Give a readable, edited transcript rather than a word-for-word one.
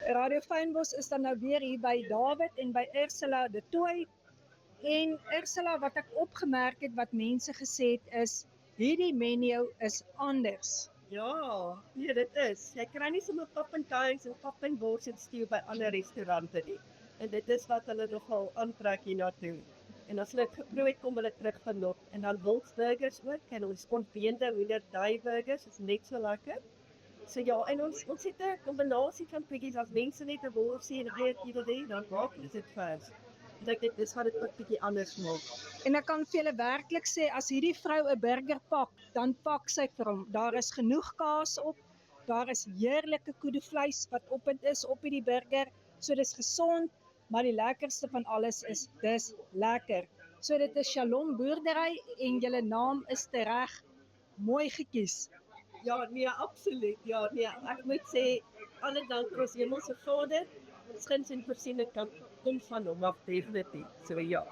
Radio Fynbos is dan nou weer hier by David en by Ursula de Tooi. En Ursula, wat ek opgemerk het wat mense gesê het is, hierdie menu is anders. Ja, nee, dit is. Jy kry nie sommer pap en kuiens en pap en bors en stew by ander restaurante nie. En dit is wat hulle nogal aantrek hiernatoe. En as hulle dit geproe het, kom hulle terug genot. En dan wildsburgers ook, en ons ontbeende hoenderduiburgers is net so lekker. So ja, en ons het 'n kombinasie van bietjies as mense net 'n worsie en 'n geitjie wil hê, dan maak ons dit vers. Ek dink dis wat dit ook bietjie anders maak. En ek kan vir julle werklik sê, as hierdie vrou 'n burger pak, dan pak sy vir hom. Daar is genoeg kaas op, daar is heerlike koedevleis wat op dit is op hierdie burger. So dis gesond, maar die lekkerste van alles is, dis lekker. So dit is Shalom Boerdery en julle naam is tereg mooi gekies. Ja, nee, absoluut. Ja, nee, ek moet sê, alle dank vir ons Hemelse Vader, ons guns en voorsiening kan kom van hom af, definitief. So ja.